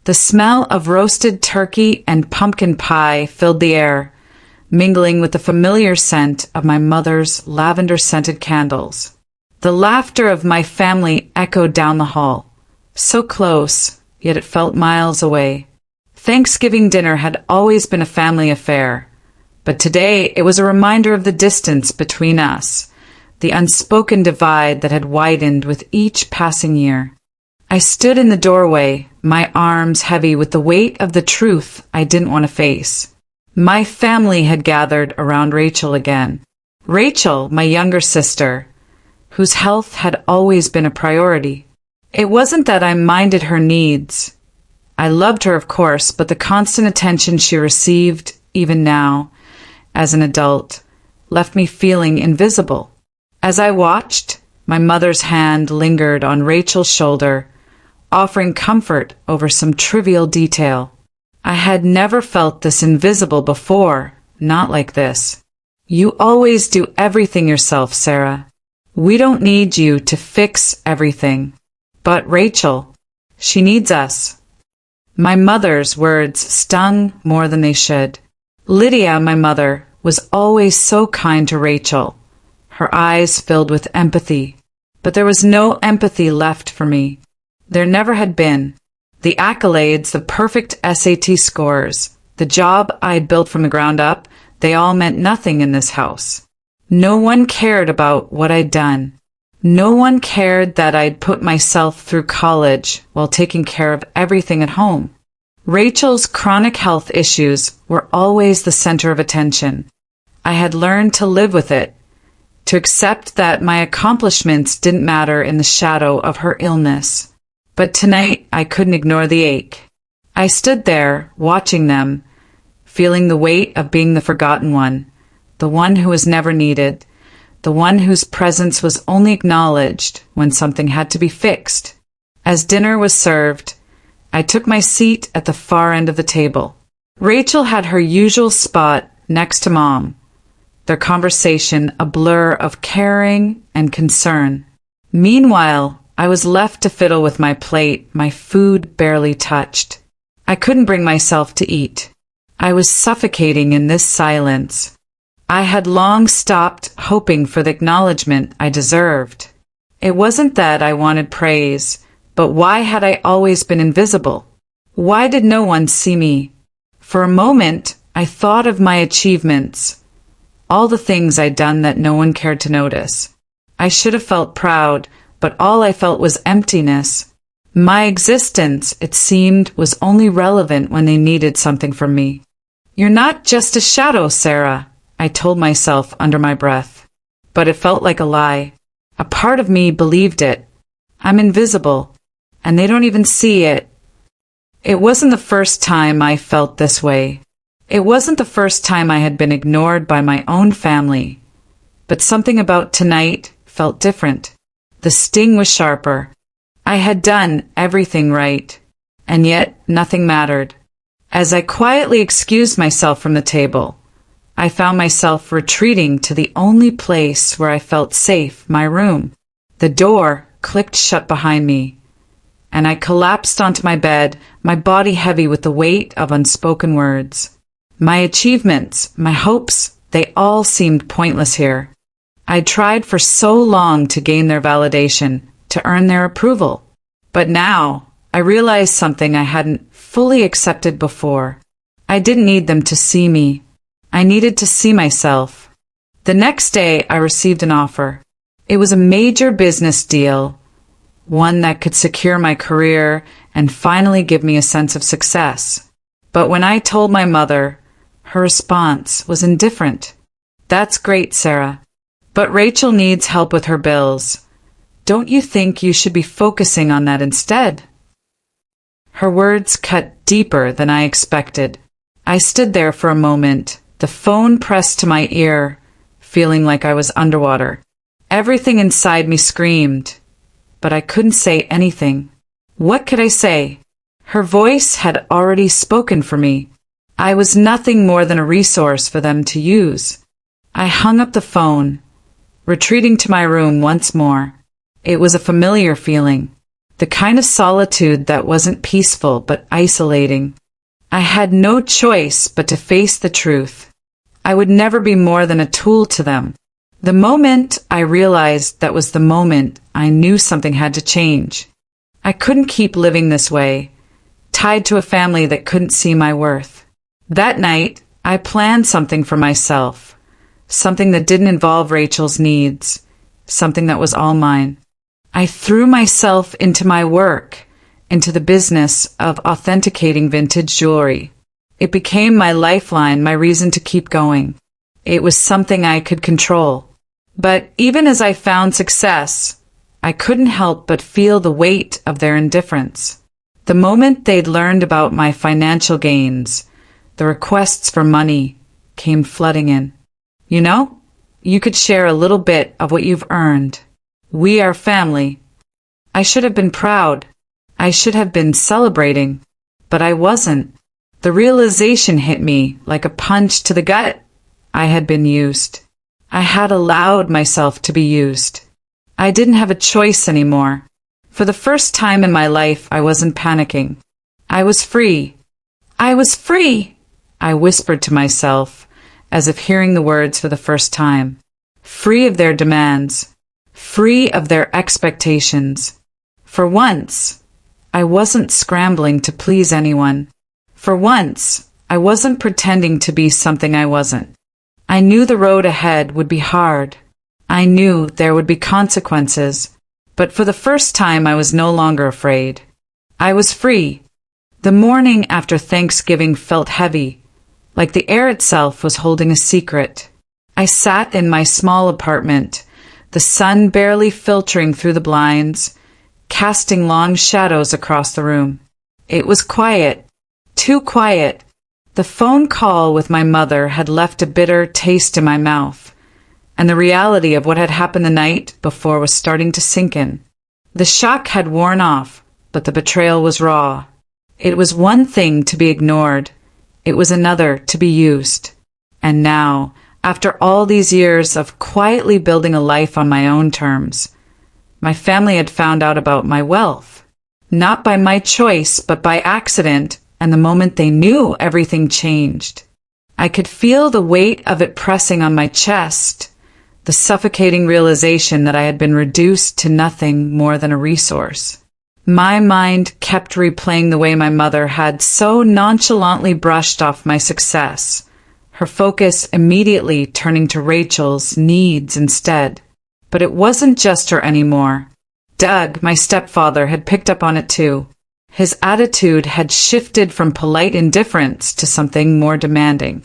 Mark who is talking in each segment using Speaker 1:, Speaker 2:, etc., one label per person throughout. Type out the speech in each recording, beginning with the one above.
Speaker 1: The smell of roasted turkey and pumpkin pie filled the air, mingling with the familiar scent of my mother's lavender-scented candles. The laughter of my family echoed down the hall. So close, yet it felt miles away. Thanksgiving dinner had always been a family affair, but today it was a reminder of the distance between us, the unspoken divide that had widened with each passing year. I stood in the doorway, my arms heavy with the weight of the truth I didn't want to face. My family had gathered around Rachel again. Rachel, my younger sister, whose health had always been a priority. It wasn't that I minded her needs. I loved her, of course, but the constant attention she received, even now, as an adult, left me feeling invisible. As I watched, my mother's hand lingered on Rachel's shoulder, offering comfort over some trivial detail. I had never felt this invisible before, not like this. You always do everything yourself, Sarah. We don't need you to fix everything. But Rachel, she needs us. My mother's words stung more than they should. Lydia, my mother, was always so kind to Rachel, her eyes filled with empathy. But there was no empathy left for me. There never had been. The accolades, the perfect SAT scores, the job I'd built from the ground up, they all meant nothing in this house. No one cared about what I'd done. No one cared that I'd put myself through college while taking care of everything at home. Rachel's chronic health issues were always the center of attention. I had learned to live with it, to accept that my accomplishments didn't matter in the shadow of her illness. But tonight I couldn't ignore the ache. I stood there, watching them, feeling the weight of being the forgotten one, the one who was never needed, the one whose presence was only acknowledged when something had to be fixed. As dinner was served, I took my seat at the far end of the table. Rachel had her usual spot next to Mom, their conversation a blur of caring and concern. Meanwhile, I was left to fiddle with my plate, my food barely touched. I couldn't bring myself to eat. I was suffocating in this silence. I had long stopped hoping for the acknowledgement I deserved. It wasn't that I wanted praise, but why had I always been invisible? Why did no one see me? For a moment, I thought of my achievements, all the things I'd done that no one cared to notice. I should have felt proud, but all I felt was emptiness. My existence, it seemed, was only relevant when they needed something from me. You're not just a shadow, Sarah, I told myself under my breath. But it felt like a lie. A part of me believed it. I'm invisible, and they don't even see it. It wasn't the first time I felt this way. It wasn't the first time I had been ignored by my own family. But something about tonight felt different. The sting was sharper. I had done everything right, and yet nothing mattered. As I quietly excused myself from the table, I found myself retreating to the only place where I felt safe, my room. The door clicked shut behind me, and I collapsed onto my bed, my body heavy with the weight of unspoken words. My achievements, my hopes, they all seemed pointless here. I'd tried for so long to gain their validation, to earn their approval. But now, I realized something I hadn't fully accepted before. I didn't need them to see me. I needed to see myself. The next day, I received an offer. It was a major business deal, one that could secure my career and finally give me a sense of success. But when I told my mother, her response was indifferent. That's great, Sarah. But Rachel needs help with her bills. Don't you think you should be focusing on that instead? Her words cut deeper than I expected. I stood there for a moment, the phone pressed to my ear, feeling like I was underwater. Everything inside me screamed, but I couldn't say anything. What could I say? Her voice had already spoken for me. I was nothing more than a resource for them to use. I hung up the phone, retreating to my room once more. It was a familiar feeling. The kind of solitude that wasn't peaceful but isolating. I had no choice but to face the truth. I would never be more than a tool to them. The moment I realized that was the moment I knew something had to change. I couldn't keep living this way, tied to a family that couldn't see my worth. That night, I planned something for myself, something that didn't involve Rachel's needs, something that was all mine. I threw myself into my work, into the business of authenticating vintage jewelry. It became my lifeline, my reason to keep going. It was something I could control. But even as I found success, I couldn't help but feel the weight of their indifference. The moment they'd learned about my financial gains, the requests for money came flooding in. You know, you could share a little bit of what you've earned. We are family. I should have been proud. I should have been celebrating. But I wasn't. The realization hit me like a punch to the gut. I had been used. I had allowed myself to be used. I didn't have a choice anymore. For the first time in my life, I wasn't panicking. I was free. I was free, I whispered to myself, as if hearing the words for the first time. Free of their demands. Free of their expectations. For once, I wasn't scrambling to please anyone. For once, I wasn't pretending to be something I wasn't. I knew the road ahead would be hard. I knew there would be consequences. But for the first time, I was no longer afraid. I was free. The morning after Thanksgiving felt heavy, like the air itself was holding a secret. I sat in my small apartment, the sun barely filtering through the blinds, casting long shadows across the room. It was quiet, too quiet. The phone call with my mother had left a bitter taste in my mouth, and the reality of what had happened the night before was starting to sink in. The shock had worn off, but the betrayal was raw. It was one thing to be ignored. It was another to be used. And now, after all these years of quietly building a life on my own terms, my family had found out about my wealth. Not by my choice, but by accident, and the moment they knew, everything changed. I could feel the weight of it pressing on my chest, the suffocating realization that I had been reduced to nothing more than a resource. My mind kept replaying the way my mother had so nonchalantly brushed off my success, her focus immediately turning to Rachel's needs instead. But it wasn't just her anymore. Doug, my stepfather, had picked up on it too. His attitude had shifted from polite indifference to something more demanding.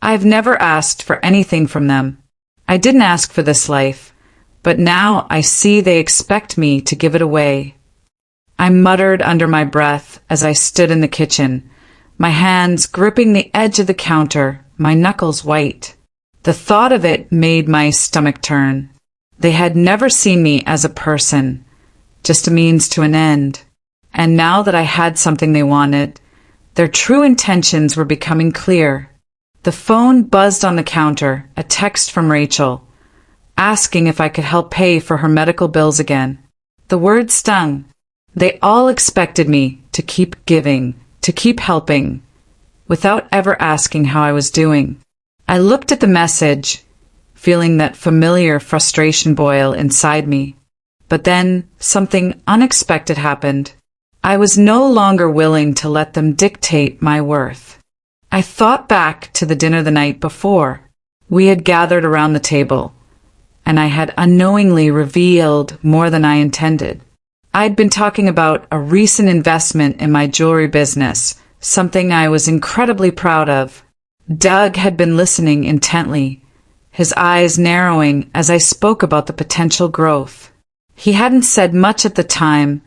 Speaker 1: I've never asked for anything from them. I didn't ask for this life, but now I see they expect me to give it away. I muttered under my breath as I stood in the kitchen, my hands gripping the edge of the counter, my knuckles white. The thought of it made my stomach turn. They had never seen me as a person, just a means to an end. And now that I had something they wanted, their true intentions were becoming clear. The phone buzzed on the counter, a text from Rachel, asking if I could help pay for her medical bills again. The words stung. They all expected me to keep giving, to keep helping, without ever asking how I was doing. I looked at the message, feeling that familiar frustration boil inside me. But then something unexpected happened. I was no longer willing to let them dictate my worth. I thought back to the dinner the night before. We had gathered around the table, and I had unknowingly revealed more than I intended. I'd been talking about a recent investment in my jewelry business, something I was incredibly proud of. Doug had been listening intently, his eyes narrowing as I spoke about the potential growth. He hadn't said much at the time,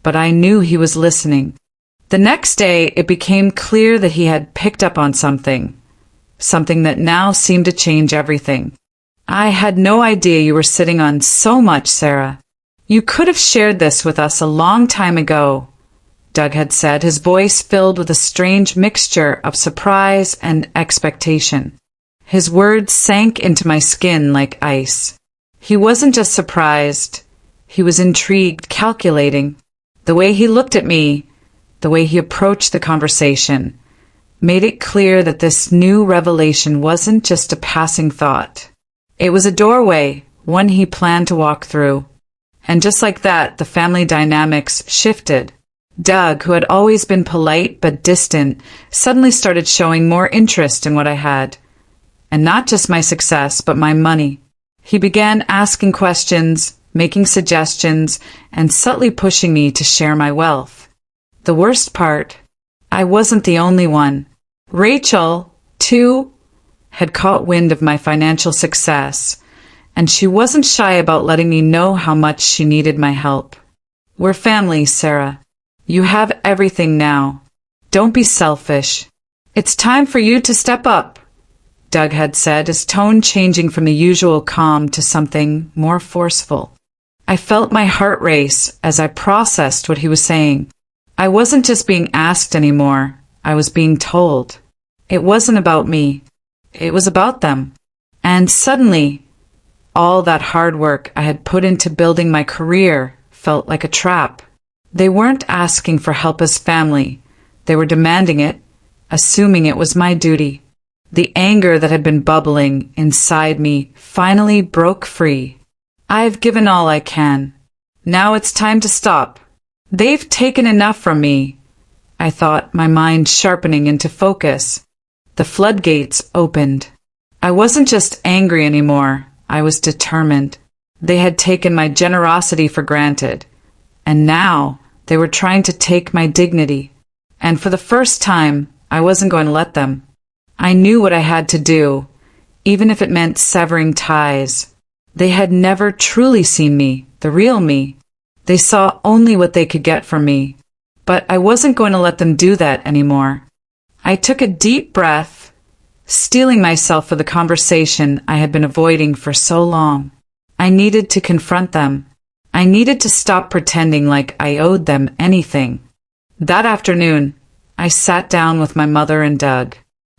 Speaker 1: but I knew he was listening. The next day, it became clear that he had picked up on something that now seemed to change everything. I had no idea you were sitting on so much, Sarah. You could have shared this with us a long time ago, Doug had said, his voice filled with a strange mixture of surprise and expectation. His words sank into my skin like ice. He wasn't just surprised. He was intrigued, calculating. The way he looked at me, the way he approached the conversation, made it clear that this new revelation wasn't just a passing thought. It was a doorway, one he planned to walk through. And just like that, the family dynamics shifted. Doug, who had always been polite but distant, suddenly started showing more interest in what I had. And not just my success, but my money. He began asking questions, making suggestions, and subtly pushing me to share my wealth. The worst part, I wasn't the only one. Rachel, too, had caught wind of my financial success, and she wasn't shy about letting me know how much she needed my help. We're family, Sarah. You have everything now. Don't be selfish. It's time for you to step up, Doug had said, his tone changing from the usual calm to something more forceful. I felt my heart race as I processed what he was saying. I wasn't just being asked anymore. I was being told. It wasn't about me. It was about them. And suddenly, all that hard work I had put into building my career felt like a trap. They weren't asking for help as family. They were demanding it, assuming it was my duty. The anger that had been bubbling inside me finally broke free. I've given all I can. Now it's time to stop. They've taken enough from me, I thought, my mind sharpening into focus. The floodgates opened. I wasn't just angry anymore. I was determined. They had taken my generosity for granted. And now they were trying to take my dignity. And for the first time, I wasn't going to let them. I knew what I had to do, even if it meant severing ties. They had never truly seen me, the real me. They saw only what they could get from me. But I wasn't going to let them do that anymore. I took a deep breath, steeling myself for the conversation I had been avoiding for so long. I needed to confront them. I needed to stop pretending like I owed them anything. That afternoon, I sat down with my mother and Doug.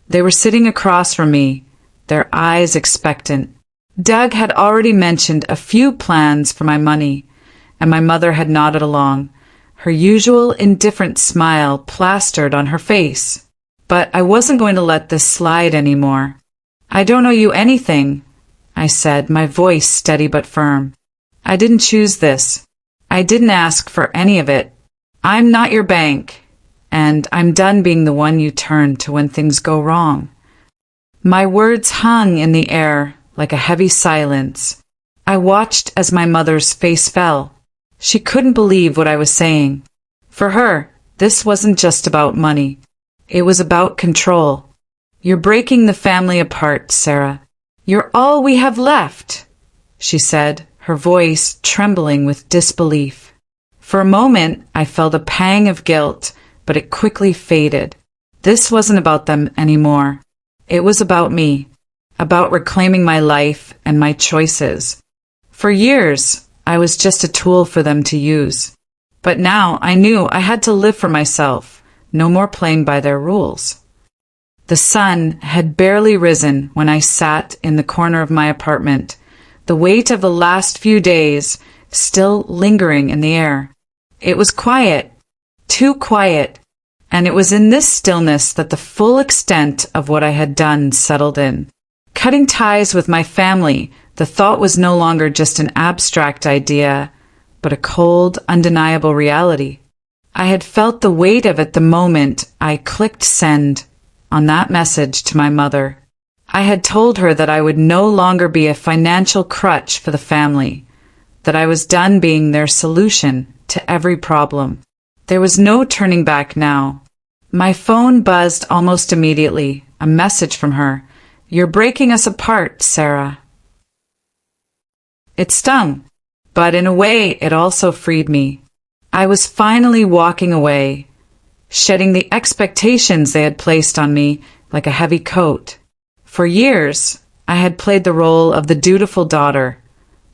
Speaker 1: They were sitting across from me, their eyes expectant. Doug had already mentioned a few plans for my money, and my mother had nodded along, her usual indifferent smile plastered on her face. But I wasn't going to let this slide anymore. I don't owe you anything, I said, my voice steady but firm. I didn't choose this. I didn't ask for any of it. I'm not your bank, and I'm done being the one you turn to when things go wrong. My words hung in the air like a heavy silence. I watched as my mother's face fell. She couldn't believe what I was saying. For her, this wasn't just about money. It was about control. You're breaking the family apart, Sarah. You're all we have left, she said, her voice trembling with disbelief. For a moment, I felt a pang of guilt, but it quickly faded. This wasn't about them anymore. It was about me, about reclaiming my life and my choices. For years, I was just a tool for them to use. But now I knew I had to live for myself, no more playing by their rules. The sun had barely risen when I sat in the corner of my apartment, the weight of the last few days still lingering in the air. It was quiet, too quiet, and it was in this stillness that the full extent of what I had done settled in. Cutting ties with my family, the thought was no longer just an abstract idea, but a cold, undeniable reality. I had felt the weight of it the moment I clicked send on that message to my mother. I had told her that I would no longer be a financial crutch for the family, that I was done being their solution to every problem. There was no turning back now. My phone buzzed almost immediately, a message from her. You're breaking us apart, Sarah. It stung, but in a way it also freed me. I was finally walking away, shedding the expectations they had placed on me like a heavy coat. For years, I had played the role of the dutiful daughter,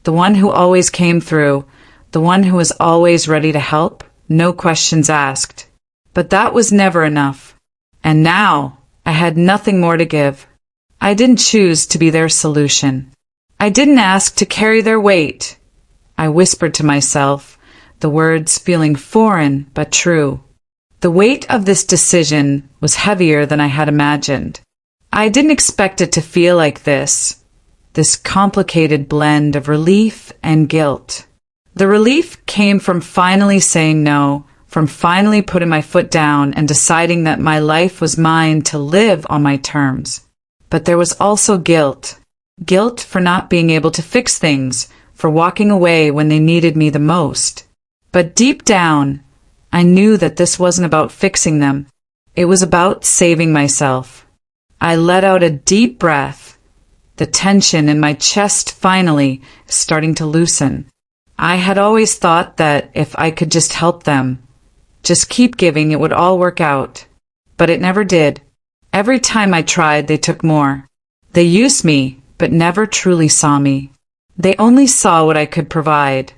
Speaker 1: the one who always came through, the one who was always ready to help, no questions asked. But that was never enough. And now, I had nothing more to give. I didn't choose to be their solution. I didn't ask to carry their weight. I whispered to myself, the words feeling foreign but true. The weight of this decision was heavier than I had imagined. I didn't expect it to feel like this complicated blend of relief and guilt. The relief came from finally saying no, from finally putting my foot down and deciding that my life was mine to live on my terms. But there was also guilt. Guilt for not being able to fix things, for walking away when they needed me the most. But deep down, I knew that this wasn't about fixing them. It was about saving myself. I let out a deep breath, the tension in my chest finally starting to loosen. I had always thought that if I could just help them, just keep giving, it would all work out. But it never did. Every time I tried, they took more. They used me, but never truly saw me. They only saw what I could provide.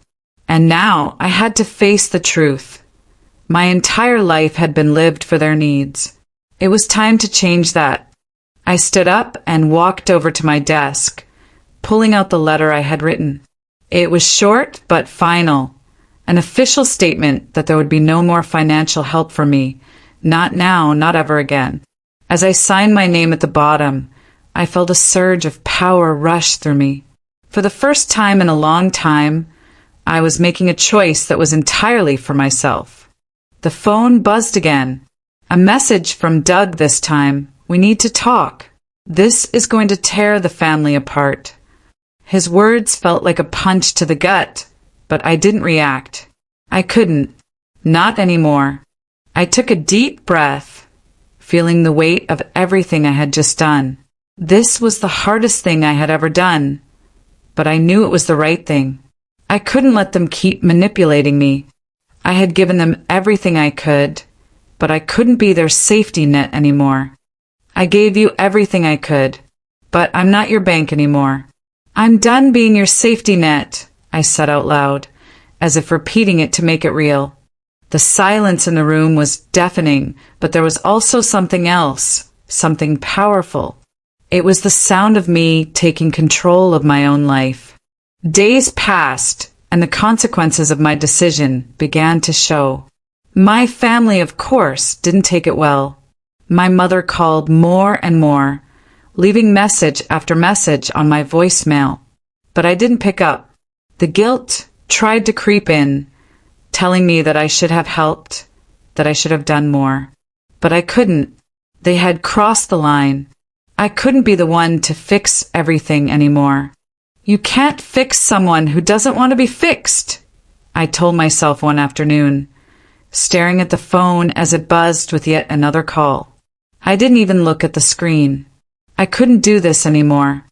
Speaker 1: And now I had to face the truth. My entire life had been lived for their needs. It was time to change that. I stood up and walked over to my desk, pulling out the letter I had written. It was short but final, an official statement that there would be no more financial help for me, not now, not ever again. As I signed my name at the bottom, I felt a surge of power rush through me. For the first time in a long time, I was making a choice that was entirely for myself. The phone buzzed again. A message from Doug this time. We need to talk. This is going to tear the family apart. His words felt like a punch to the gut, but I didn't react. I couldn't. Not anymore. I took a deep breath, feeling the weight of everything I had just done. This was the hardest thing I had ever done, but I knew it was the right thing. I couldn't let them keep manipulating me. I had given them everything I could, but I couldn't be their safety net anymore. I gave you everything I could, but I'm not your bank anymore. I'm done being your safety net, I said out loud, as if repeating it to make it real. The silence in the room was deafening, but there was also something else, something powerful. It was the sound of me taking control of my own life. Days passed, and the consequences of my decision began to show. My family, of course, didn't take it well. My mother called more and more, leaving message after message on my voicemail. But I didn't pick up. The guilt tried to creep in, telling me that I should have helped, that I should have done more. But I couldn't. They had crossed the line. I couldn't be the one to fix everything anymore. You can't fix someone who doesn't want to be fixed, I told myself one afternoon, staring at the phone as it buzzed with yet another call. I didn't even look at the screen. I couldn't do this anymore.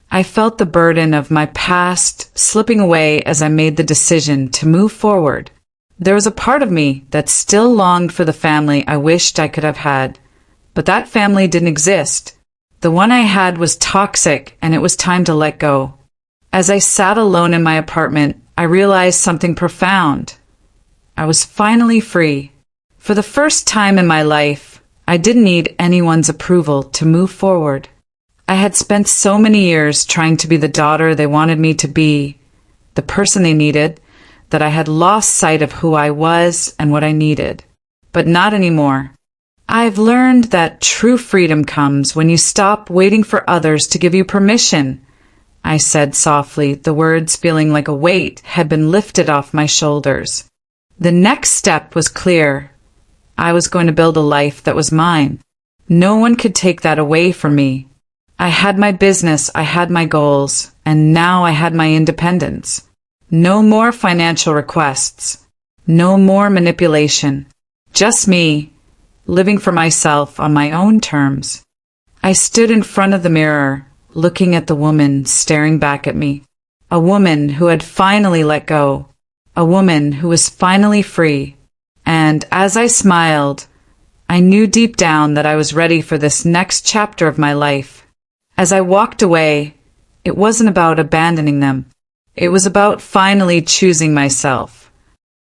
Speaker 1: I felt the burden of my past slipping away as I made the decision to move forward. There was a part of me that still longed for the family I wished I could have had, but that family didn't exist. The one I had was toxic, and it was time to let go. As I sat alone in my apartment, I realized something profound. I was finally free. For the first time in my life, I didn't need anyone's approval to move forward. I had spent so many years trying to be the daughter they wanted me to be, the person they needed, that I had lost sight of who I was and what I needed. But not anymore. I've learned that true freedom comes when you stop waiting for others to give you permission, I said softly, the words feeling like a weight had been lifted off my shoulders. The next step was clear. I was going to build a life that was mine. No one could take that away from me. I had my business, I had my goals, and now I had my independence. No more financial requests. No more manipulation. Just me, living for myself on my own terms. I stood in front of the mirror, looking at the woman staring back at me. A woman who had finally let go. A woman who was finally free. And as I smiled, I knew deep down that I was ready for this next chapter of my life. As I walked away, it wasn't about abandoning them. It was about finally choosing myself.